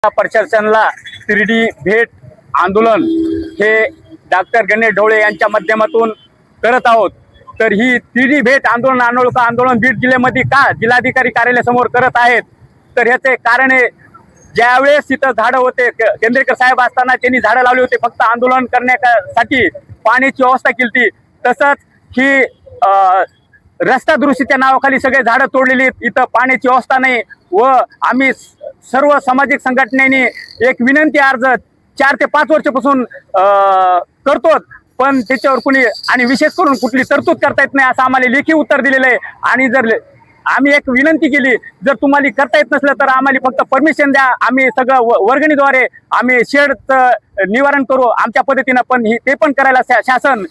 प्रशासनाला तिरडी भेट आंदोलन हे डॉक्टर गणेश ढवळे यांच्या माध्यमातून करत आहोत। तर ही तिरडी भेट आंदोलन बीड जिल्ह्यामध्ये का जिल्हाधिकारी कार्यालयासमोर करत आहेत, तर ह्याचे कारण आहे ज्यावेळेस इथं झाडं होते, केंद्रेकर साहेब असताना त्यांनी झाडं लावली होती फक्त आंदोलन करण्यासाठी, पाण्याची व्यवस्था केली। तसंच ही रस्ता दुरुस्तीच्या नावाखाली सगळे झाडं तोडलेली, इथं पाण्याची व्यवस्था नाही। व आम्ही सर्व सामाजिक संघटनेने एक विनंती अर्ज 4 ते 5 वर्षापासून करतो, पण त्याच्यावर कुणी आणि विशेष करून कुठली तरतूद करता येत नाही असं आम्हाला लेखी उत्तर दिलेलं आहे। आणि जर आम्ही एक विनंती केली, जर तुम्हाला करता येत नसलं तर आम्हाला फक्त परमिशन द्या, आम्ही सगळं वर्गणीद्वारे आम्ही शेडचं निवारण करू आमच्या पद्धतीनं, पण ते पण करायला शासन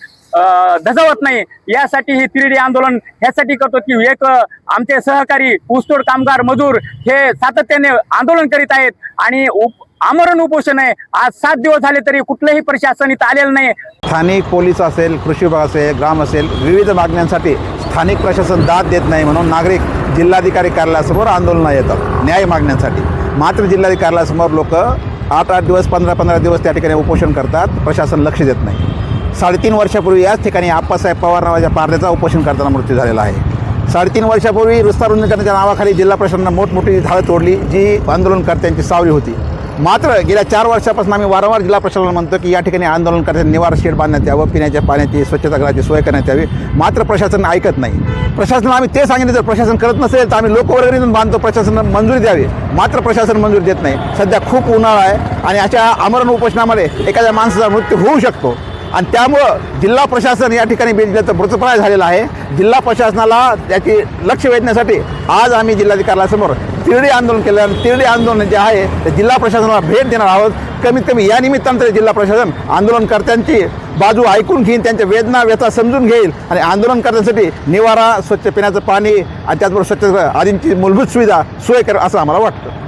धजावत नाही। यासाठी ही तिरडी आंदोलन ह्यासाठी करतो की एक आमचे सहकारी ऊसतोड कामगार मजूर हे सातत्याने आंदोलन करीत आहेत आणि आमरण उपोषण आहे। आज 7 दिवस झाले तरी कुठलंही प्रशासन इथं आलेलं नाही। स्थानिक पोलीस असेल, कृषी विभाग असेल, ग्राम असेल, विविध मागण्यांसाठी स्थानिक प्रशासन दाद देत नाही म्हणून नागरिक जिल्हाधिकारी कार्यालयासमोर आंदोलनाला येतात न्याय मागण्यासाठी। मात्र जिल्हाधिकारी कार्यालयासमोर लोक 8-8 दिवस 15-15 दिवस त्या ठिकाणी उपोषण करतात, प्रशासन लक्ष देत नाही। 3.5 वर्षापूर्वी याच ठिकाणी आप्पासाहेब पवार नावाच्या पारध्याचा उपोषण करताना मृत्यू झालेला आहे। 3.5 वर्षापूर्वी रस्ता रुंद करण्याच्या नावाखाली जिल्हा प्रशासनानं मोठमोठी झाडं तोडली जी आंदोलनकर्त्यांची सावली होती। मात्र गेल्या 4 वर्षापासून आम्ही वारंवार जिल्हा प्रशासनाला म्हणतो की या ठिकाणी आंदोलनकर्त्यांनी निवारा शेड बांधण्यात यावं, पिण्याच्या पाण्याची स्वच्छतागृहाची सोय करण्यात यावी, मात्र प्रशासन ऐकत नाही। प्रशासनाला आम्ही ते सांगितलं जर प्रशासन करत नसेल तर आम्ही लोकवर्गणीतून बांधतो, प्रशासनाला मंजुरी द्यावी, मात्र प्रशासन मंजुरी देत नाही। सध्या खूप उन्हाळा आहे आणि अशा आमरण उपोषणामध्ये एखाद्या माणसाचा मृत्यू होऊ शकतो आणि त्यामुळं जिल्हा प्रशासन या ठिकाणी बीड जिल्ह्याचं मृतप्राय झालेलं आहे। जिल्हा प्रशासनाला त्याची लक्ष वेधण्यासाठी आज आम्ही जिल्हाधिकाऱ्यासमोर तिरडी आंदोलन केलं आणि तिरडी आंदोलन जे आहे ते जिल्हा प्रशासनाला भेट देणार आहोत। कमीत कमी या निमित्तानं तरी जिल्हा प्रशासन आंदोलनकर्त्यांची बाजू ऐकून घेईल, त्यांच्या वेदना व्यथा समजून घेईल आणि आंदोलनकर्त्यांसाठी निवारा, स्वच्छ पिण्याचं पाणी आणि त्याचबरोबर स्वच्छता आदींची मूलभूत सुविधा सोय करेल असं आम्हाला वाटतं।